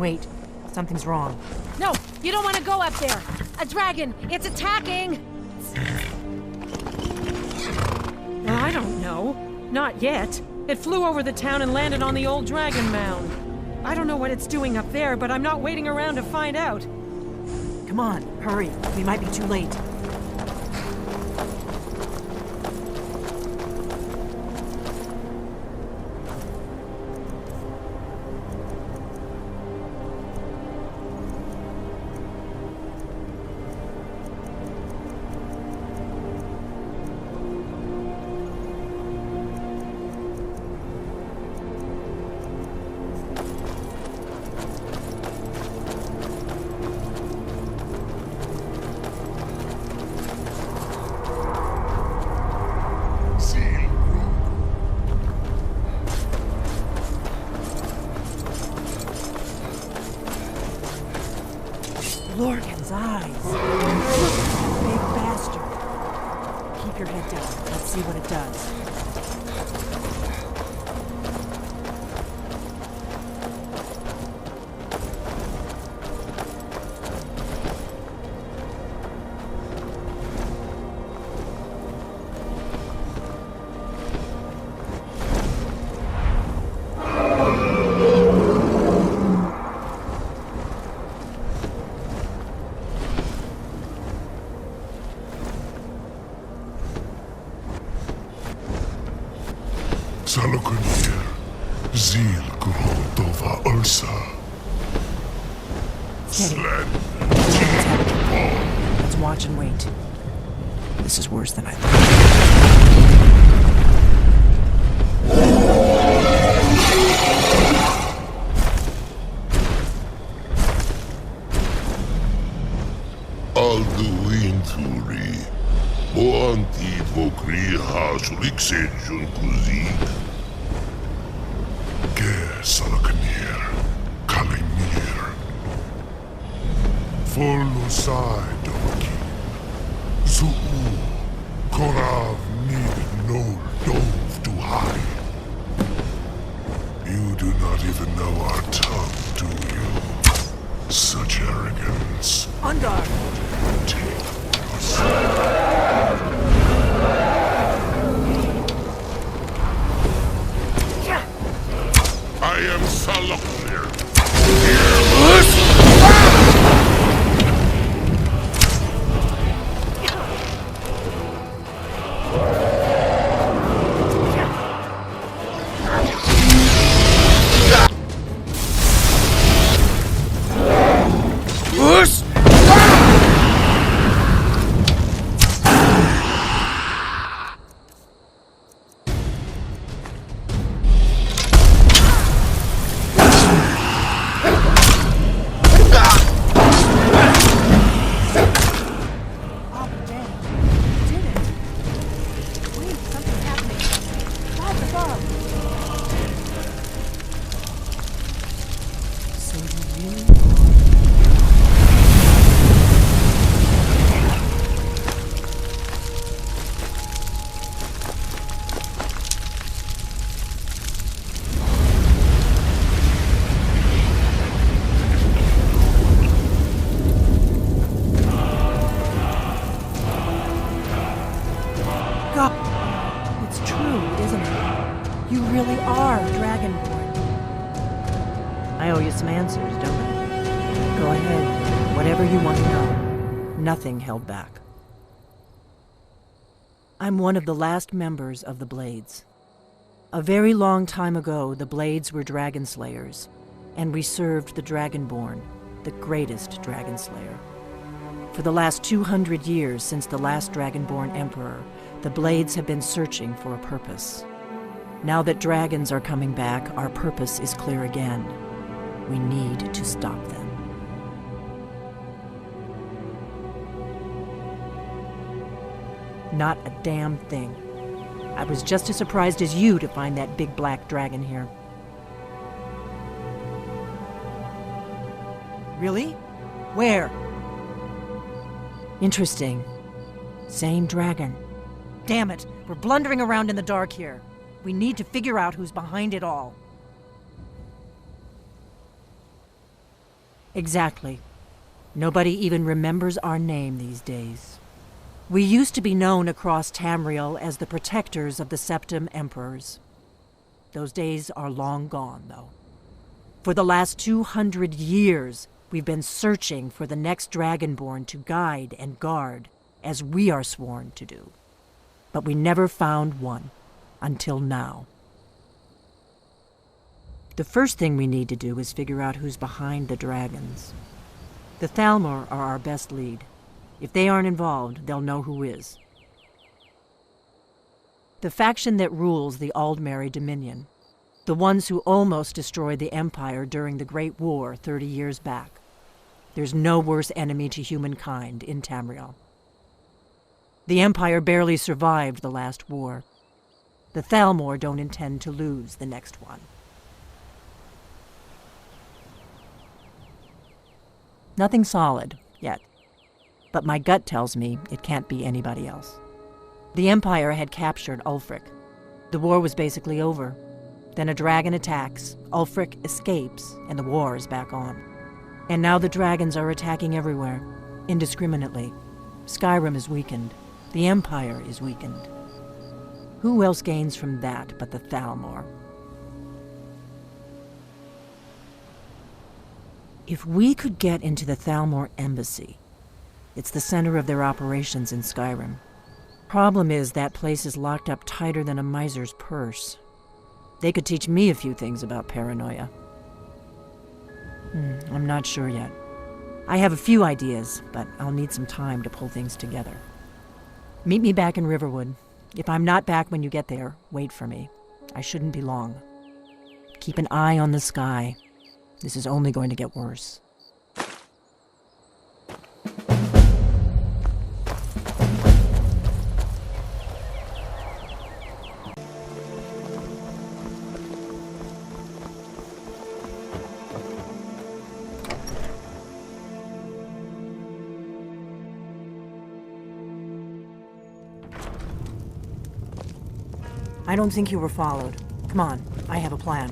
Wait, something's wrong. No, you don't want to go up there. A dragon, it's attacking! I don't know. Not yet. It flew over the town and landed on the old dragon mound. I don't know what it's doing up there, but I'm not waiting around to find out. Come on, hurry. We might be too late. Lorcan's eyes. Big bastard. Keep your head down. Let's see what it does. Salokunir, Zil Grotova Ursa. Steady. Let's watch and wait. This is worse than I thought. Alduinturi, Boanti Vokri Hasuliksejun Kuzik. Ge Salokunir, Kalimir. Folusai Doki. Zuu, Korav need no dove to hide. You do not even know our tongue, do you? Such arrogance. On guard. Take yourself. I am Saloknir. It's true, isn't it? You really are Dragonborn. I owe you some answers, don't I? Go ahead. Whatever you want to know. Nothing held back. I'm one of the last members of the Blades. A very long time ago, the Blades were dragon slayers, and we served the Dragonborn, the greatest dragon slayer. For the last 200 years since the last Dragonborn Emperor, the Blades have been searching for a purpose. Now that dragons are coming back, our purpose is clear again. We need to stop them. Not a damn thing. I was just as surprised as you to find that big black dragon here. Really? Where? Interesting. Same dragon. Damn it, we're blundering around in the dark here. We need to figure out who's behind it all. Exactly. Nobody even remembers our name these days. We used to be known across Tamriel as the protectors of the Septim Emperors. Those days are long gone, though. For the last 200 years, we've been searching for the next Dragonborn to guide and guard, as we are sworn to do. But we never found one, until now. The first thing we need to do is figure out who's behind the dragons. The Thalmor are our best lead. If they aren't involved, they'll know who is. The faction that rules the Aldmeri Dominion. The ones who almost destroyed the Empire during the Great War 30 years back. There's no worse enemy to humankind in Tamriel. The Empire barely survived the last war. The Thalmor don't intend to lose the next one. Nothing solid, yet. But my gut tells me it can't be anybody else. The Empire had captured Ulfric. The war was basically over. Then a dragon attacks, Ulfric escapes, and the war is back on. And now the dragons are attacking everywhere, indiscriminately. SKYRIM is weakened. The Empire is weakened. Who else gains from that but the Thalmor? If we could get into the Thalmor embassy, it's the center of their operations in SKYRIM. Problem is, that place is locked up tighter than a miser's purse. They could teach me a few things about paranoia. I'm not sure yet. I have a few ideas, but I'll need some time to pull things together. Meet me back in Riverwood. If I'm not back when you get there, wait for me. I shouldn't be long. Keep an eye on the sky. This is only going to get worse. I don't think you were followed. Come on, I have a plan.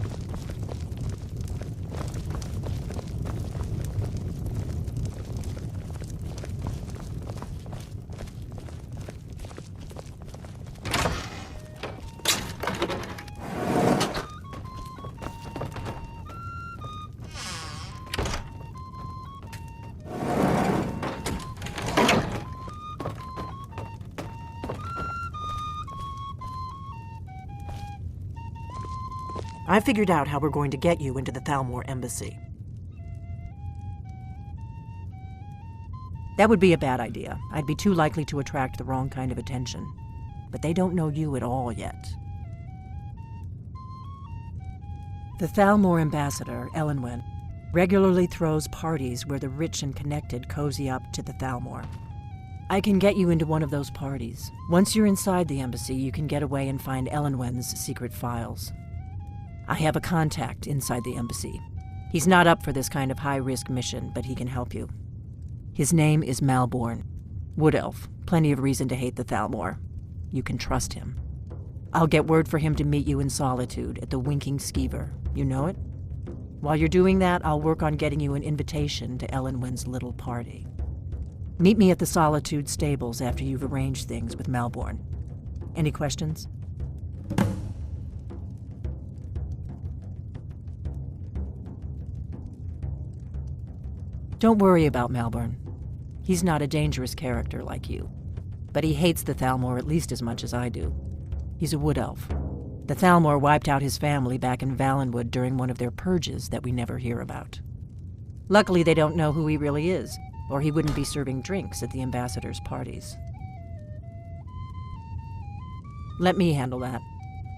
I figured out how we're going to get you into the Thalmor embassy. That would be a bad idea. I'd be too likely to attract the wrong kind of attention. But they don't know you at all yet. The Thalmor ambassador, Elenwen, regularly throws parties where the rich and connected cozy up to the Thalmor. I can get you into one of those parties. Once you're inside the embassy, you can get away and find Elenwen's secret files. I have a contact inside the embassy. He's not up for this kind of high-risk mission, but he can help you. His name is Malborn. Wood Elf. Plenty of reason to hate the Thalmor. You can trust him. I'll get word for him to meet you in Solitude at the Winking Skeever. You know it? While you're doing that, I'll work on getting you an invitation to Elenwen's little party. Meet me at the Solitude stables after you've arranged things with Malborn. Any questions? Don't worry about Malborn. He's not a dangerous character like you. But he hates the Thalmor at least as much as I do. He's a wood elf. The Thalmor wiped out his family back in Valenwood during one of their purges that we never hear about. Luckily, they don't know who he really is, or he wouldn't be serving drinks at the ambassador's parties. Let me handle that.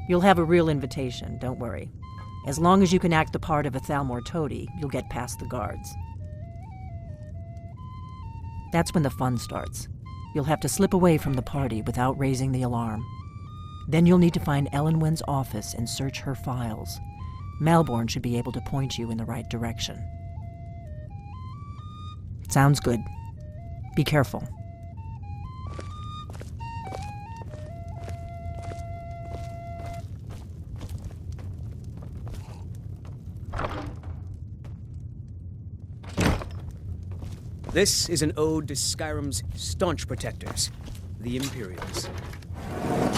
You'll have a real invitation, don't worry. As long as you can act the part of a Thalmor toady, you'll get past the guards. That's when the fun starts. You'll have to slip away from the party without raising the alarm. Then you'll need to find Elenwen's office and search her files. Malborn should be able to point you in the right direction. Sounds good. Be careful. This is an ode to Skyrim's staunch protectors, the Imperials.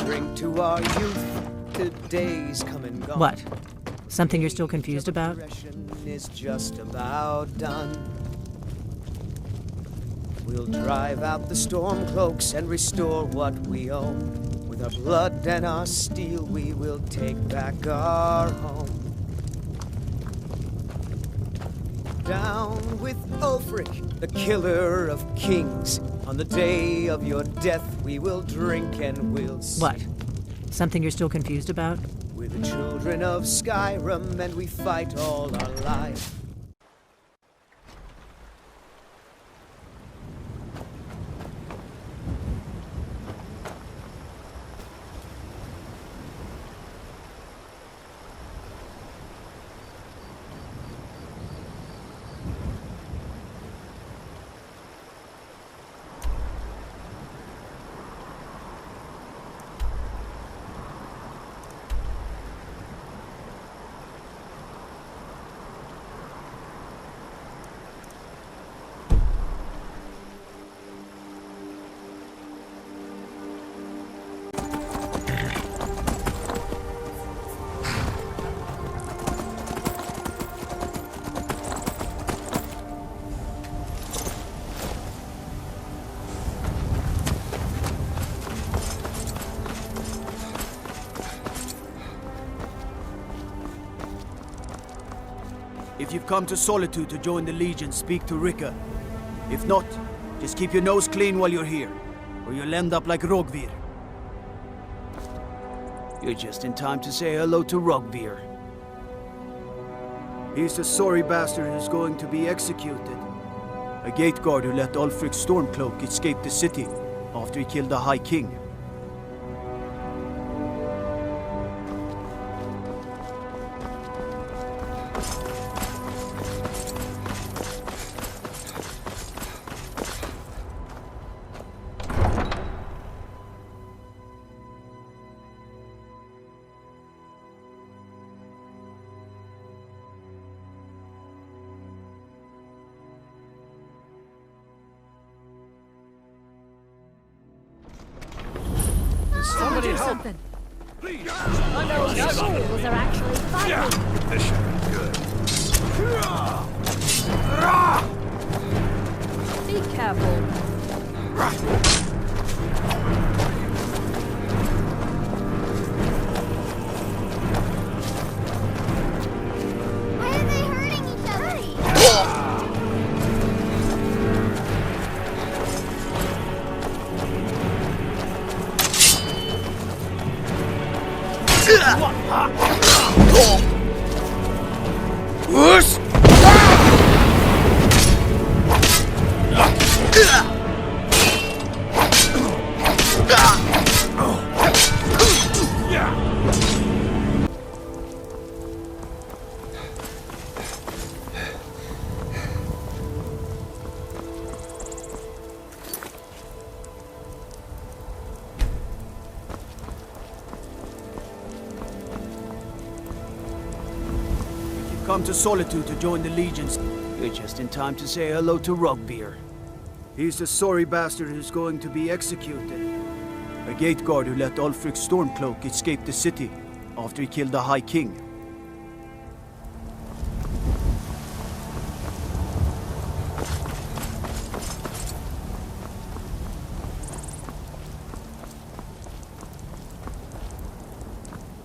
Drink to our youth, today's come and gone. What? Something you're still confused about? Is just about done. We'll drive out the storm cloaks and restore what we own. With our blood and our steel, we will take back our home. Down with Ulfric, the killer of kings. On the day of your death, we will drink and we'll sing. What? Something you're still confused about? We're the children of Skyrim, and we fight all our life. If you've come to Solitude to join the Legion, speak to Rika. If not, just keep your nose clean while you're here, or you'll end up like Rogvir. You're just in time to say hello to Rogvir. He's the sorry bastard who's going to be executed. A gate guard who let Ulfric Stormcloak escape the city after he killed the High King. Somebody do something. Please. Fools are actually fighting. This should be good. Be careful. Why are they hurting each other? Come to Solitude to join the Legions. You're just in time to say hello to Rogvir. He's the sorry bastard who's going to be executed. A gate guard who let Ulfric Stormcloak escape the city after he killed the High King.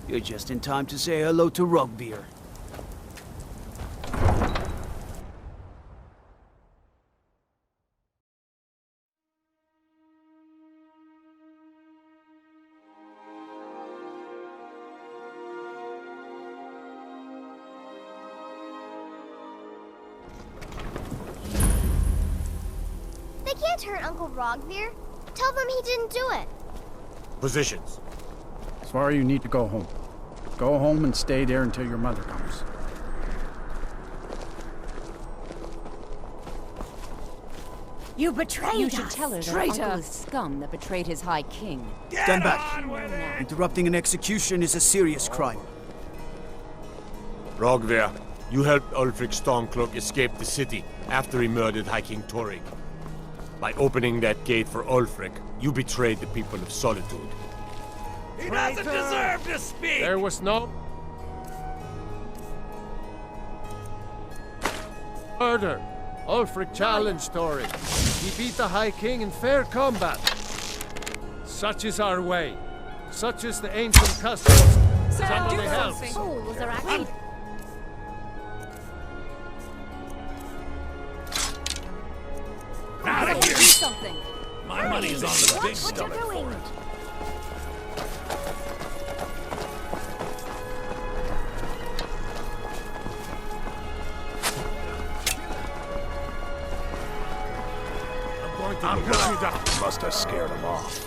You're just in time to say hello to Rogvir. They can't hurt Uncle Rogvir. Tell them he didn't do it. Positions. Svara, you need to go home. Go home and stay there until your mother comes. You betrayed You us. should tell her that Traitor. Uncle is scum that betrayed his High King. Stand back. Interrupting an execution is a serious crime. Rogvir, you helped Ulfric Stormcloak escape the city after he murdered High King Torrig. By opening that gate for Ulfric, you betrayed the people of Solitude. He doesn't deserve to speak! There was no murder. Ulfric challenged Tori. He beat the High King in fair combat. Such is our way. Such is the ancient customs. Somebody helps. Oh, was there actually... Out of here! Do something. My money is on the big What stomach you're for doing? it. I'm going to die. Must have scared him off.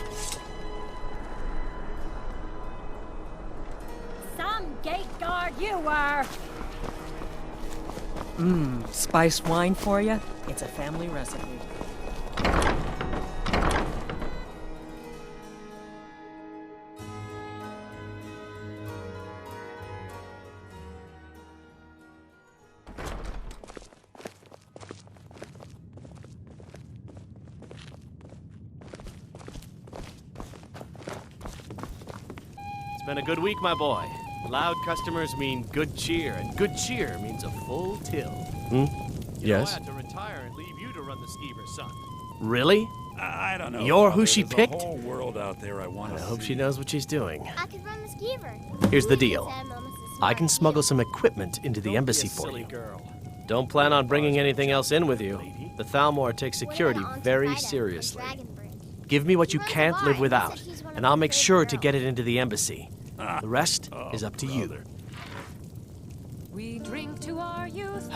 Some gate guard you were. Spiced wine for you? It's a family recipe. It's been a good week, my boy. Loud customers mean good cheer, and good cheer means a full till. Yes? I had to retire and leave you to run the skeever, son. Really? I don't know. You're who Father. she There's picked? A whole world out there I want I to hope see. she knows what she's doing. I could run the skeever. Here's the deal. Said Mom was a I smart can smuggle kid. some equipment into the embassy for silly you. girl. Don't plan on bringing anything else in with you. The Thalmor takes security What about very Auntie Vida, seriously. the dragon bridge? Give me what you He runs can't a live bar. without, He said she's one of and my I'll make favorite sure to girls. get it into the embassy. The rest is up to you. We drink to our youth.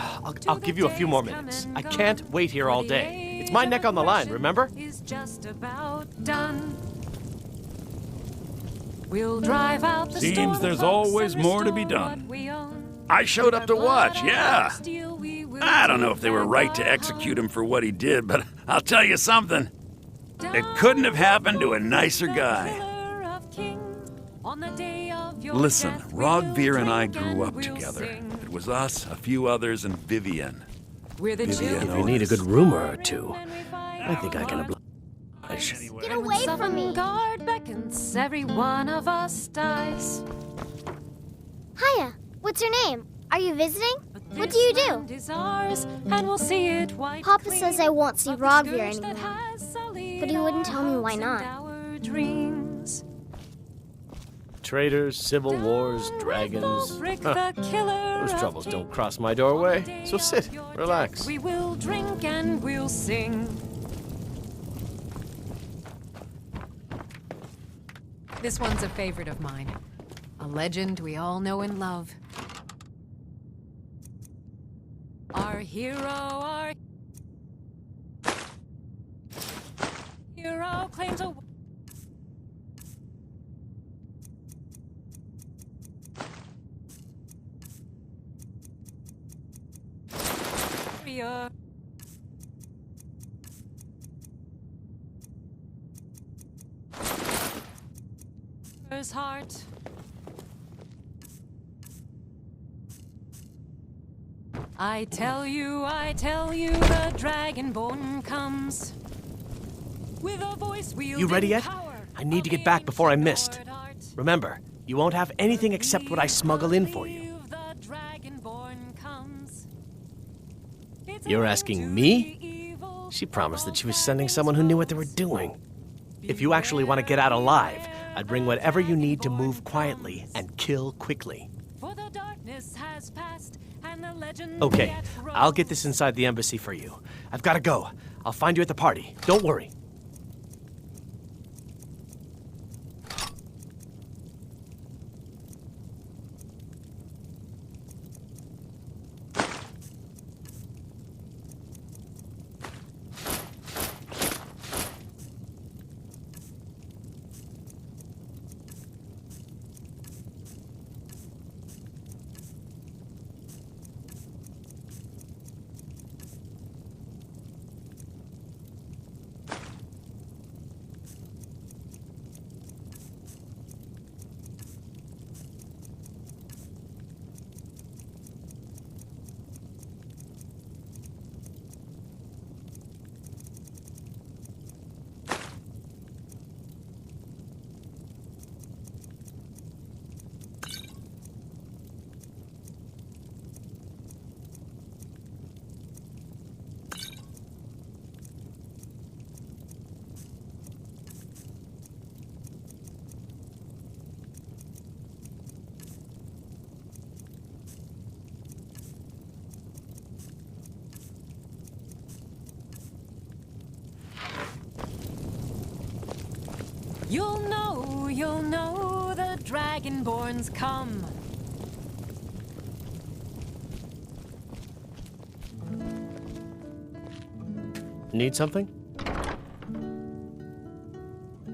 I'll give you a few more minutes. I can't wait here all day. It's my neck on the line, remember? Is just about done. We'll drive out the Seems there's always more to be done. I showed up to watch, yeah. I don't know if they were right to execute him for what he did, but I'll tell you something. It couldn't have happened to a nicer guy. Listen, Rogvir and I grew up together. It was us, a few others, and Vivian. If you need a good rumor or two, I think I can oblige. Get away from me! Guard beckons, every one of us dies. Hiya, what's your name? Are you visiting? What do you do? Is ours, and we'll see it white Papa says I won't see Rogvir scourge that anymore. has sullied But he wouldn't our tell me why hopes not. and our dreams. Traitors, civil wars, dragons. Those troubles don't cross my doorway. So sit, relax. We will drink and we'll sing. This one's a favorite of mine. A legend we all know and love. Our hero claims a warrior. His heart. I tell you, the Dragonborn comes. With a voice You ready yet? I need to get back before I missed. Remember, you won't have anything except what I smuggle in for you. You're asking me? She promised that she was sending someone who knew what they were doing. If you actually want to get out alive, I'd bring whatever you need to move quietly and kill quickly. Okay, I'll get this inside the embassy for you. I've got to go. I'll find you at the party. Don't worry. You'll know the Dragonborn's come. Need something?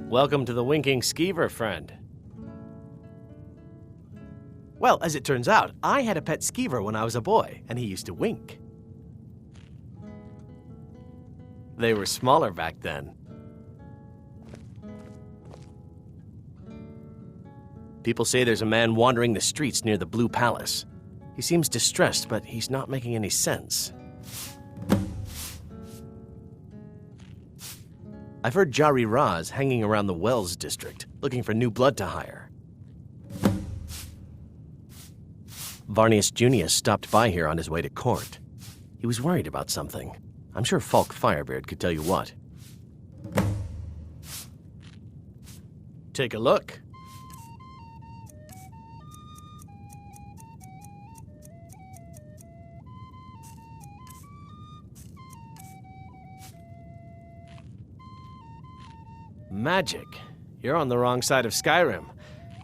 Welcome to the Winking Skeever, friend. Well, as it turns out, I had a pet skeever when I was a boy, and he used to wink. They were smaller back then. People say there's a man wandering the streets near the Blue Palace. He seems distressed, but he's not making any sense. I've heard Jari Raz hanging around the Wells district, looking for new blood to hire. Varnius Junius stopped by here on his way to court. He was worried about something. I'm sure Falk Firebeard could tell you what. Take a look. Magic. You're on the wrong side of Skyrim.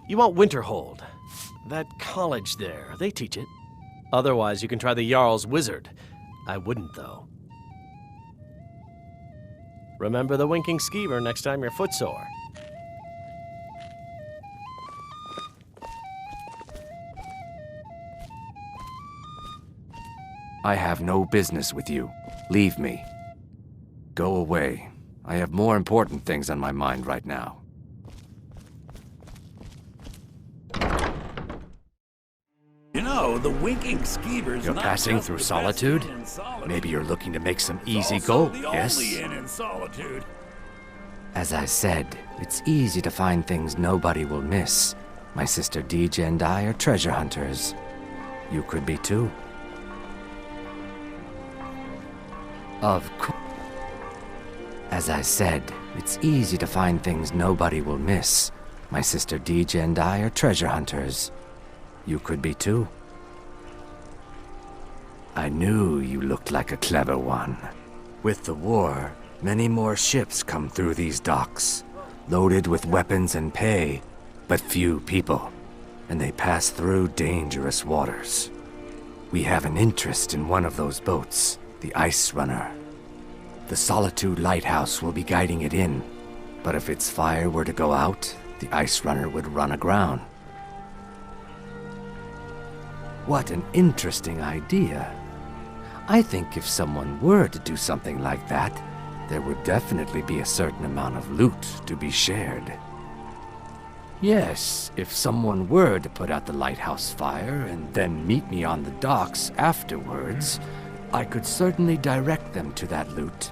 You want Winterhold. That college there, they teach it. Otherwise, you can try the Jarl's Wizard. I wouldn't, though. Remember the Winking Skeever next time you're footsore. I have no business with you. Leave me. Go away. I have more important things on my mind right now. You know, the Winking Skeever's You're not passing just through the best Solitude? inn in Solitude. Maybe you're looking to make some It's easy also go, the yes? only inn in Solitude. As I said, it's easy to find things nobody will miss. My sister Deej and I are treasure hunters. You could be too. Of course. As I said, it's easy to find things nobody will miss. My sister Deej and I are treasure hunters. You could be too. I knew you looked like a clever one. With the war, many more ships come through these docks, loaded with weapons and pay, but few people, and they pass through dangerous waters. We have an interest in one of those boats, the Ice Runner. The Solitude Lighthouse will be guiding it in, but if its fire were to go out, the Ice Runner would run aground. What an interesting idea. I think if someone were to do something like that, there would definitely be a certain amount of loot to be shared. Yes, if someone were to put out the lighthouse fire and then meet me on the docks afterwards, I could certainly direct them to that loot.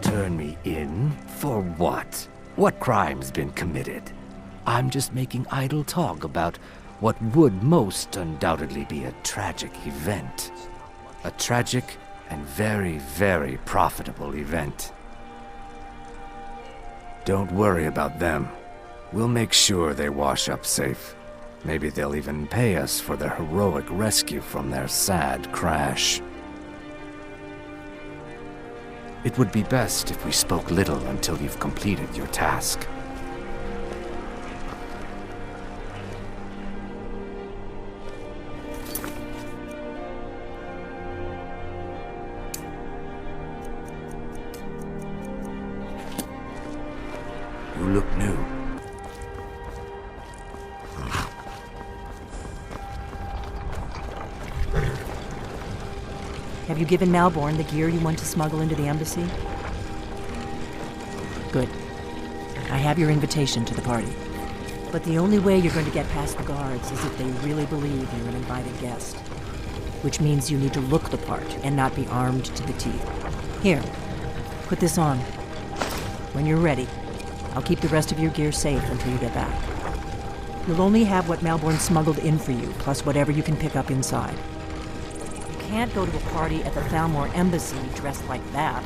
Turn me in? For what? What crime's been committed? I'm just making idle talk about what would most undoubtedly be a tragic event. A tragic and very, very profitable event. Don't worry about them. We'll make sure they wash up safe. Maybe they'll even pay us for their heroic rescue from their sad crash. It would be best if we spoke little until you've completed your task. You look new. Have you given Malborn the gear you want to smuggle into the embassy? Good. I have your invitation to the party. But the only way you're going to get past the guards is if they really believe you're an invited guest. Which means you need to look the part and not be armed to the teeth. Here, put this on. When you're ready, I'll keep the rest of your gear safe until you get back. You'll only have what Malborn smuggled in for you, plus whatever you can pick up inside. You can't go to a party at the Thalmor Embassy dressed like that.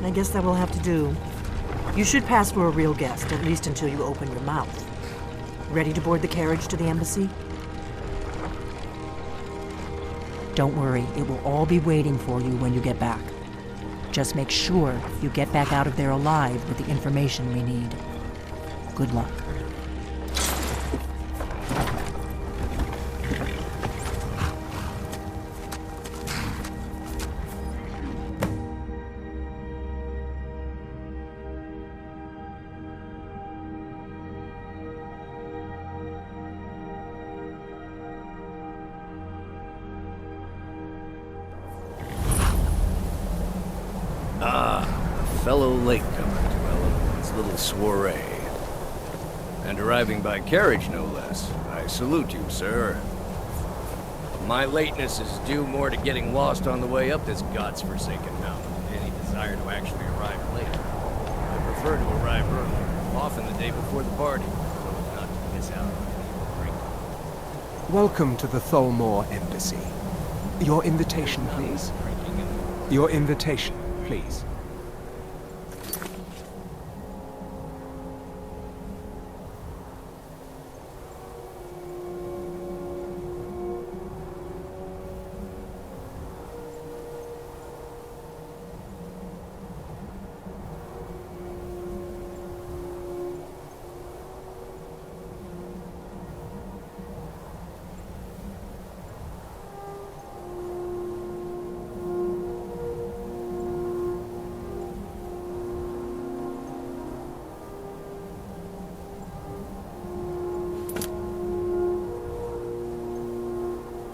I guess that will have to do. You should pass for a real guest, at least until you open your mouth. Ready to board the carriage to the embassy? Don't worry, it will all be waiting for you when you get back. Just make sure you get back out of there alive with the information we need. Good luck. A fellow latecomer to Element's little soiree. And arriving by carriage, no less. I salute you, sir. My lateness is due more to getting lost on the way up this god's-forsaken mountain than any desire to actually arrive late. I prefer to arrive early, often the day before the party, so as not to miss out on any drink. Welcome to the Tholmor Embassy. Your invitation, please. Your invitation, please.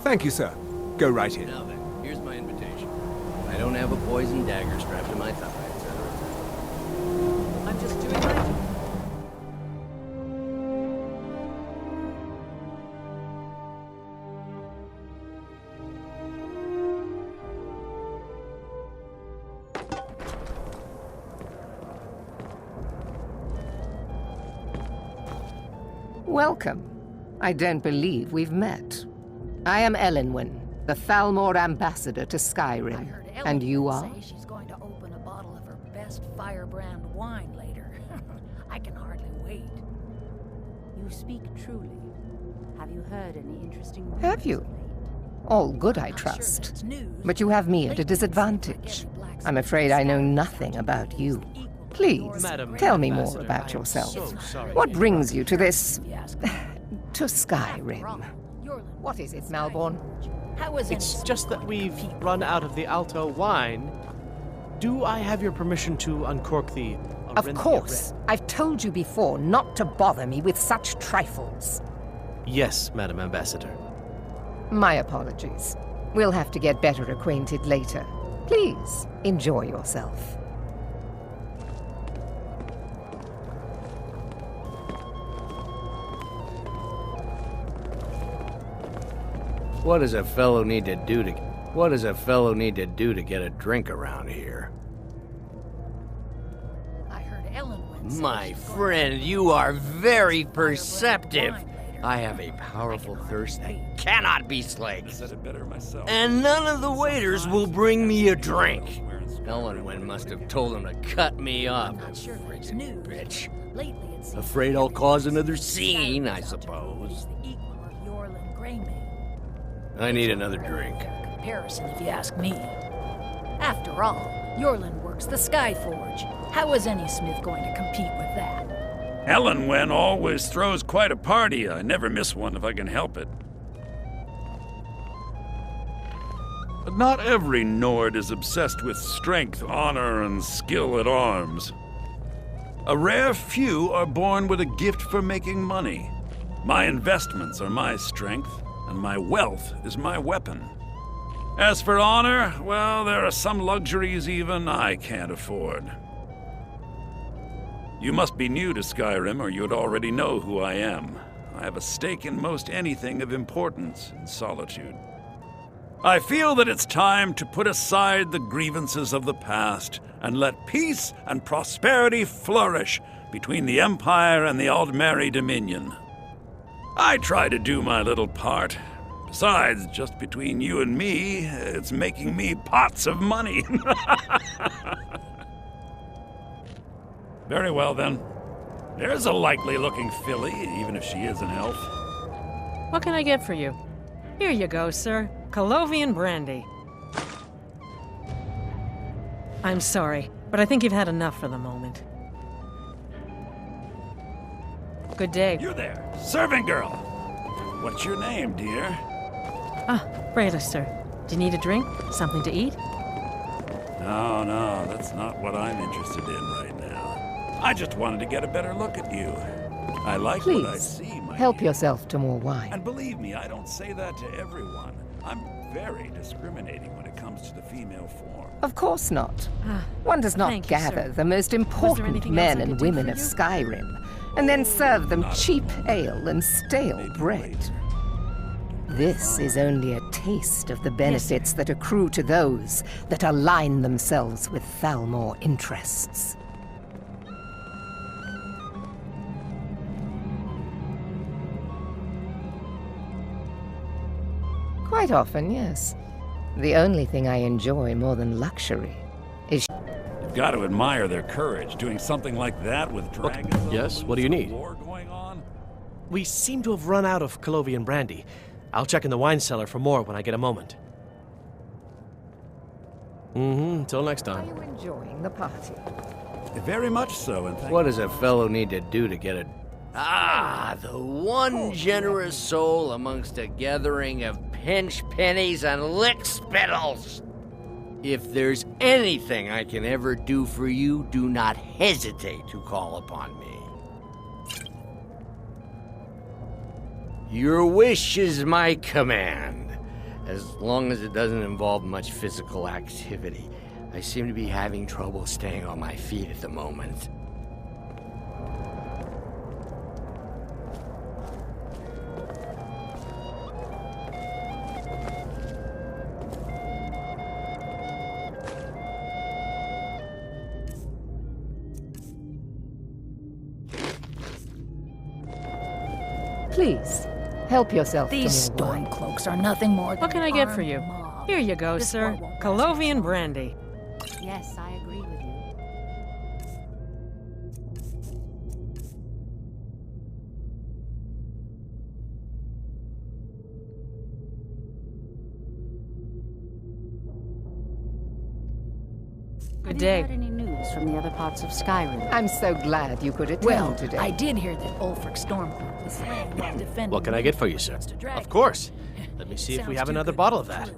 Thank you, sir. Go right in. Now then, here's my invitation. I don't have a poison dagger strapped to my thigh, etc. I'm just doing my job. Welcome. I don't believe we've met. I am Elenwen, the Thalmor ambassador to Skyrim. And you are? She's going to open a bottle of her best firebrand wine later. I can hardly wait. You speak truly. Have you heard any interesting news? Have you? All good, I trust. But you have me at a disadvantage. I'm afraid I know nothing about you. Please, tell me more about yourself. What brings you to this... to Skyrim? What is it, Malborn? It's just that we've run out of the Alto wine. Do I have your permission to uncork the... Of course. I've told you before not to bother me with such trifles. Yes, Madam Ambassador. My apologies. We'll have to get better acquainted later. Please, enjoy yourself. What does a fellow need to do to get a drink around here? I heard Elenwen. My friend, you are very perceptive. I have a powerful thirst that cannot be slaked. And none of the waiters will bring me a drink. Elenwen must have told them to cut me off. Freaking bitch. Afraid I'll cause another scene, I suppose. I need another drink. Comparison, if you ask me. After all, Yorlin works the Skyforge. How is any smith going to compete with that? Elenwen always throws quite a party. I never miss one if I can help it. But not every Nord is obsessed with strength, honor, and skill at arms. A rare few are born with a gift for making money. My investments are my strength, and my wealth is my weapon. As for honor, well, there are some luxuries even I can't afford. You must be new to Skyrim, or you'd already know who I am. I have a stake in most anything of importance in Solitude. I feel that it's time to put aside the grievances of the past and let peace and prosperity flourish between the Empire and the Aldmeri Dominion. I try to do my little part. Besides, just between you and me, it's making me pots of money. Very well, then. There's a likely-looking filly, even if she is an elf. What can I get for you? Here you go, sir. Colovian brandy. I'm sorry, but I think you've had enough for the moment. Good day. You there, servant girl. What's your name, dear? Ah, Breda, sir. Do you need a drink? Something to eat? No, that's not what I'm interested in right now. I just wanted to get a better look at you. I like what I see, Please, help yourself to more wine. And believe me, I don't say that to everyone. I'm very discriminating when it comes to the female form. Of course not. One does not gather the most important men and women of Skyrim and then serve them cheap ale and stale bread. This is only a taste of the benefits that accrue to those that align themselves with Thalmor interests. Quite often, yes. The only thing I enjoy more than luxury is... You've got to admire their courage, doing something like that with dragons. Yes, what do you need? We seem to have run out of Colovian brandy. I'll check in the wine cellar for more when I get a moment. Until next time. Are you enjoying the party? Very much so, and what does a fellow need to do to get it? Ah, the one generous soul amongst a gathering of pinch pennies and lick spittles. If there's anything I can ever do for you, do not hesitate to call upon me. Your wish is my command, as long as it doesn't involve much physical activity. I seem to be having trouble staying on my feet at the moment. Please, help yourself to These more wine. stormcloaks are nothing more than What can I get for you? Here you go, sir. Colovian brandy. Yes, I agree with you. Good day. Have you heard any news from the other parts of Skyrim? I'm so glad you could attend Well, today. I did hear that Ulfric Stormcloak was slain while defending... What can I get for you, sir? Of course. Let me see if we have another bottle of that.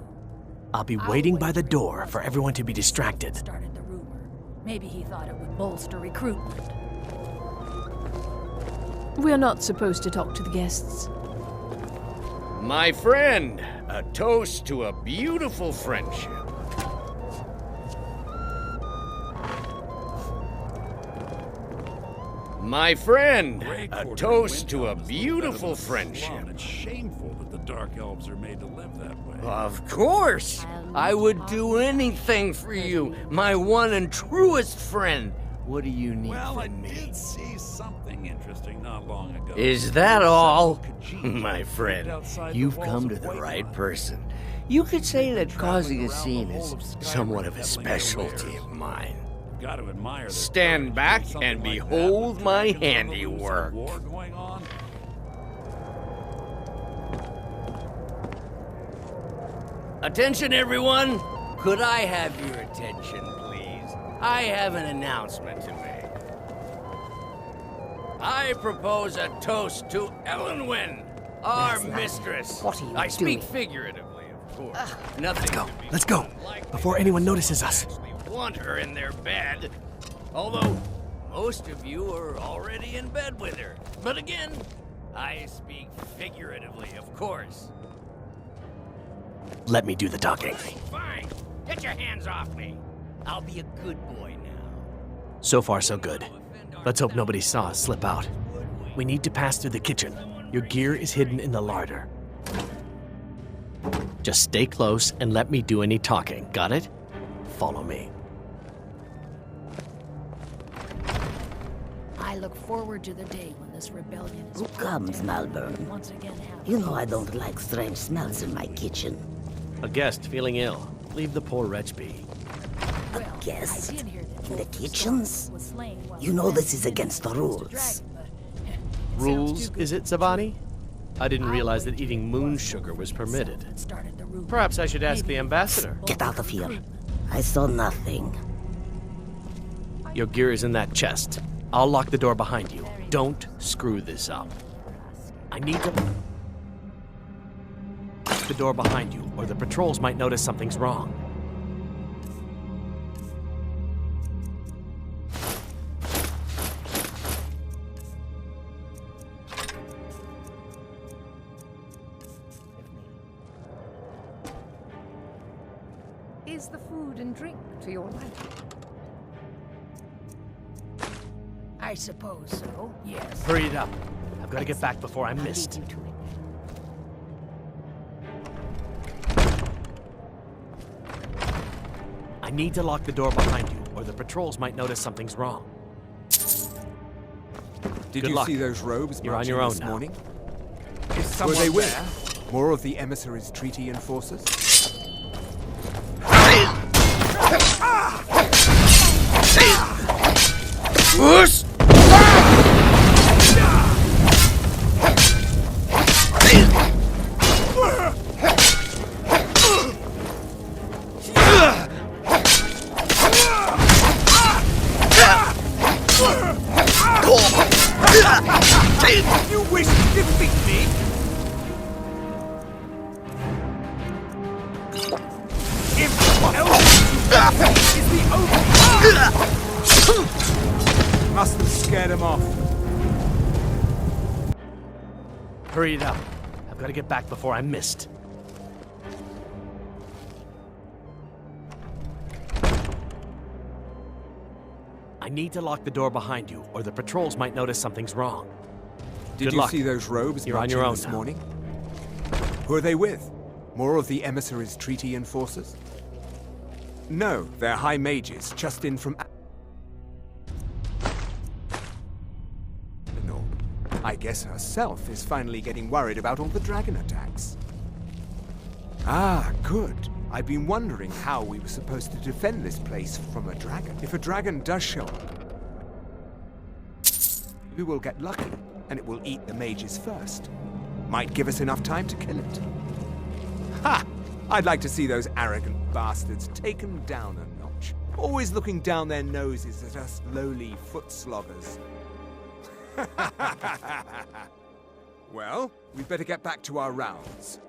I'll be waiting by the door for everyone to be distracted. Started the rumor. Maybe he thought it would bolster recruitment. We're not supposed to talk to the guests. My friend, a toast to a beautiful friendship. My friend, a toast to a beautiful friendship. It's shameful that the Dark Elves are made to live that way. Of course! I would do anything for you, my one and truest friend. What do you need from me? I did see something interesting not long ago. Is that all? My friend, you've come to the right person. You could say that causing a scene is somewhat of a specialty of mine. Got to admire. Stand back and behold my handiwork. Attention, everyone! Could I have your attention, please? I have an announcement to make. I propose a toast to Elenwen, our mistress. What are you I speak doing? figuratively, of course. Nothing. Let's go. Before anyone notices us. Want her in their bed. Although, most of you are already in bed with her. But again, I speak figuratively, of course. Let me do the talking. Fine. Get your hands off me. I'll be a good boy now. So far, so good. Let's hope nobody saw us slip out. We need to pass through the kitchen. Your gear is hidden in the larder. Just stay close and let me do any talking. Got it? Follow me. I look forward to the day when this rebellion is... Who comes, Malvern? Once again have... You know I don't like strange smells in my kitchen. A guest feeling ill. Leave the poor wretch be. Well, guest? I did hear that in the kitchens? You know this is against the rules. Rules, is it, Zabani? I didn't realize that eating moon sugar was permitted. Perhaps I should ask the ambassador. Get out of here. I saw nothing. Your gear is in that chest. I'll lock the door behind you. Don't screw this up. I need to... lock the door behind you, or the patrols might notice something's wrong. Is the food and drink to your liking? I suppose so, yes. Hurry it up. I've got to get back before I'm missed. I need to lock the door behind you, or the patrols might notice something's wrong. Did Good you luck. see those robes You're on marching your own this now. morning? Is Were someone they there? with more of the emissaries' treaty enforcers? Whoosh! You wish to defeat me? If is the open. Must have scared him off. Hurry it up. I've got to get back before I'm missed. I need to lock the door behind you, or the patrols might notice something's wrong. Did Good you luck. see those robes You're on marching your own this now. morning? Who are they with? More of the emissaries' treaty enforcers? No, they're high mages, just in from... No, I guess herself is finally getting worried about all the dragon attacks. Ah, good. I've been wondering how we were supposed to defend this place from a dragon. If a dragon does show up, we will get lucky, and it will eat the mages first. Might give us enough time to kill it. Ha! I'd like to see those arrogant bastards taken down a notch. Always looking down their noses at us lowly foot sloggers. Well, we'd better get back to our rounds.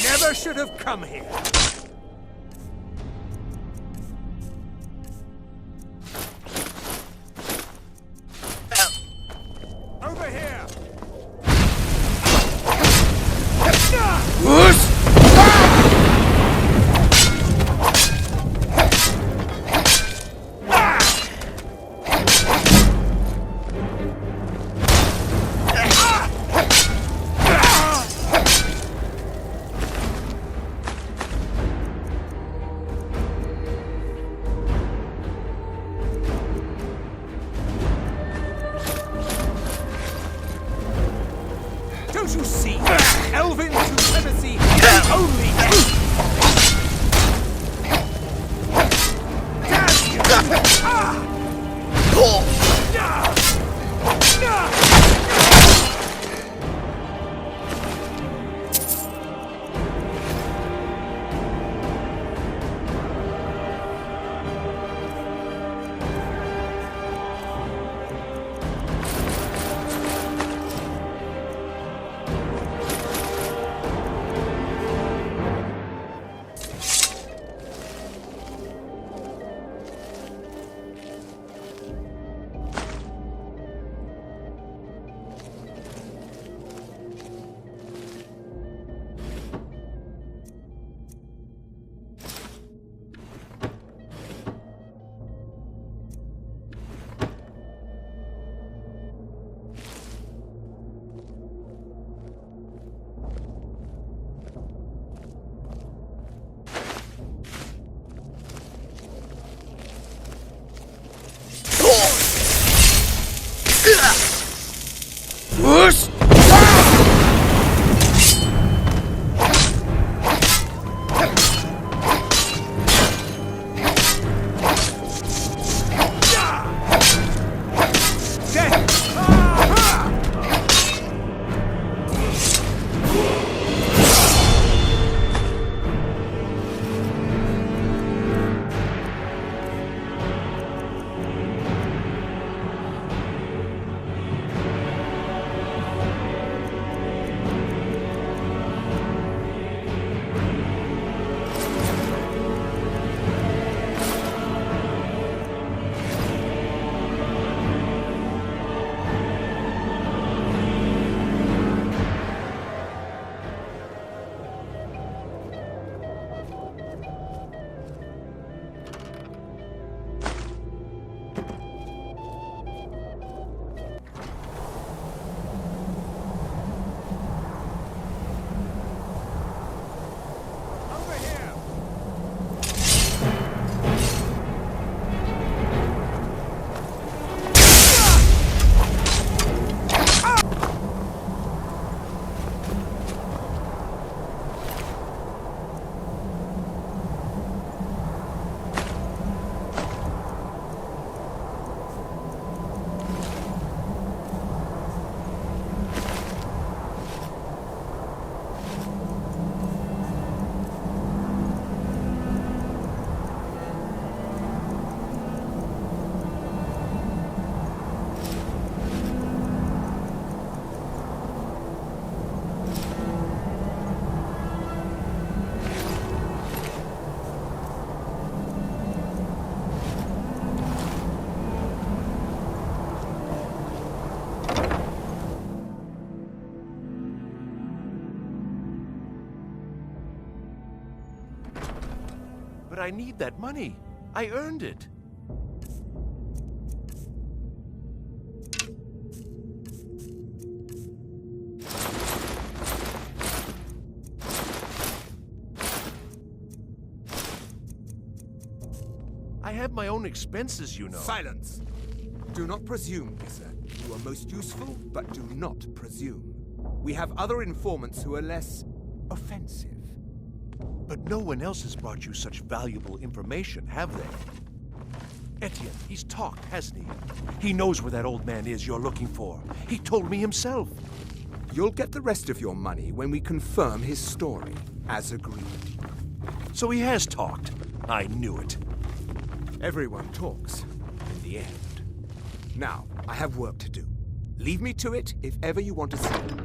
Never should have come here. Over here. Whoosh! But I need that money. I earned it. I have my own expenses, you know. Silence! Do not presume, Gissa. You are most useful, but do not presume. We have other informants who are less offensive. But no one else has brought you such valuable information, have they? Etienne, he's talked, hasn't he? He knows where that old man is you're looking for. He told me himself. You'll get the rest of your money when we confirm his story, as agreed. So he has talked. I knew it. Everyone talks, in the end. Now, I have work to do. Leave me to it if ever you want to see me.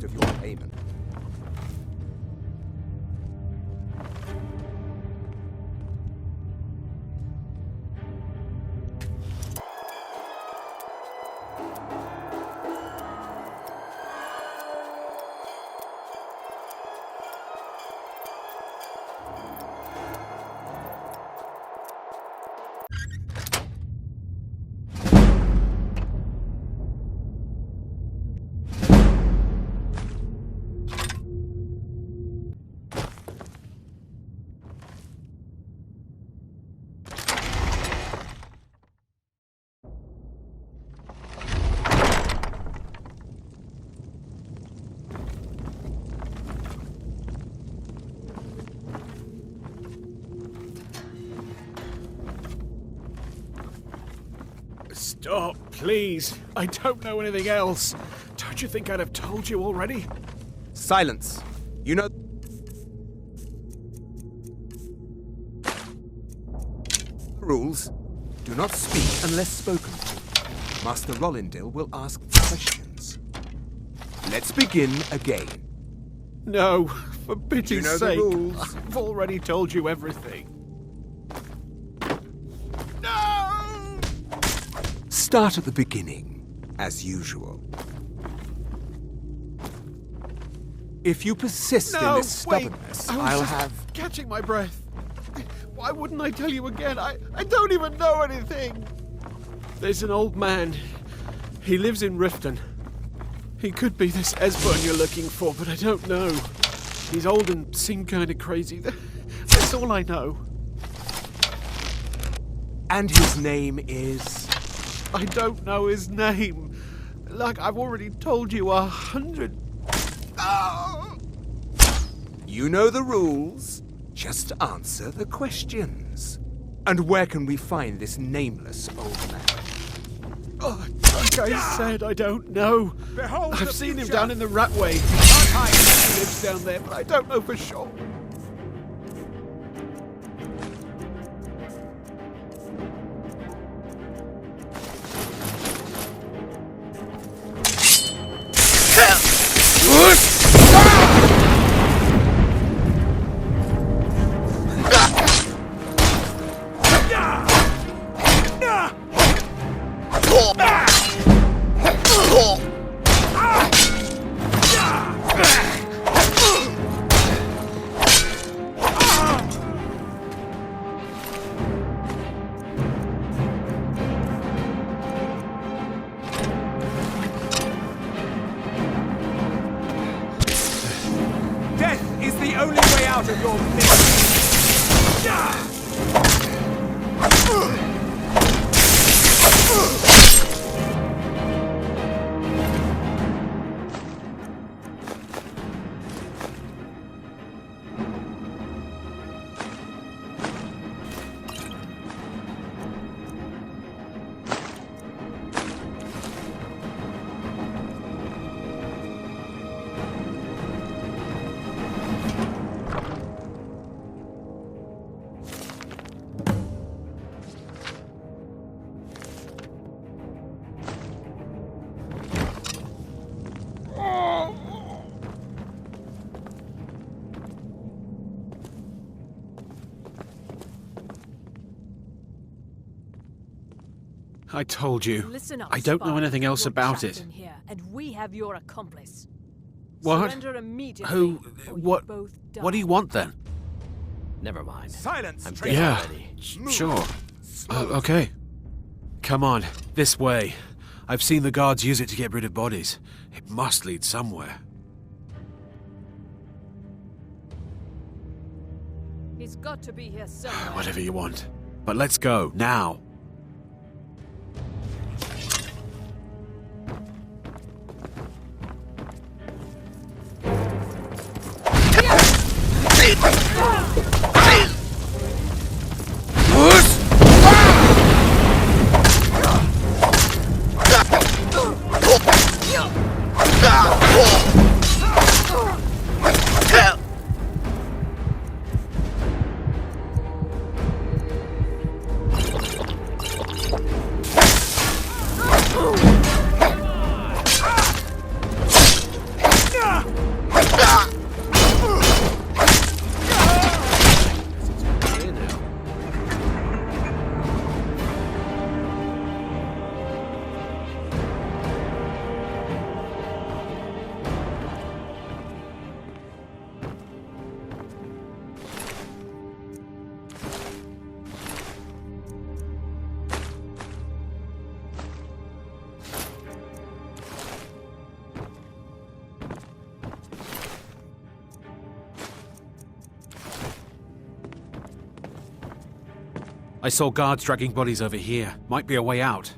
Of your payment. Stop, please. I don't know anything else. Don't you think I'd have told you already? Silence. You know... rules. Do not speak unless spoken to. Master Rollindil will ask questions. Let's begin again. No, for pity's sake. You know the rules. I've already told you everything. Start at the beginning, as usual. If you persist in this stubbornness, I'll have... catching my breath. Why wouldn't I tell you again? I don't even know anything. There's an old man. He lives in Riften. He could be this Esbern you're looking for, but I don't know. He's old and seemed kind of crazy. That's all I know. And his name is... I don't know his name. Like I've already told you 100... Oh! You know the rules. Just answer the questions. And where can we find this nameless old man? Oh, like I said, I don't know. Behold, I've seen him down in the Ratway. He lives down there, but I don't know for sure. I told you. Listen up, I don't know spy. anything else You're about trapped it. in here, and we have your accomplice. What? Surrender immediately, Who? or you What? both die. What do you want then? Never mind. Silence! I'm dead Yeah, already. sure. Okay. Come on, this way. I've seen the guards use it to get rid of bodies. It must lead somewhere. He's got to be here somewhere. Whatever you want. But let's go, now. I saw guards dragging bodies over here. Might be a way out.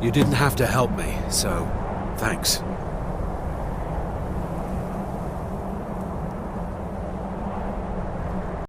You didn't have to help me, so thanks.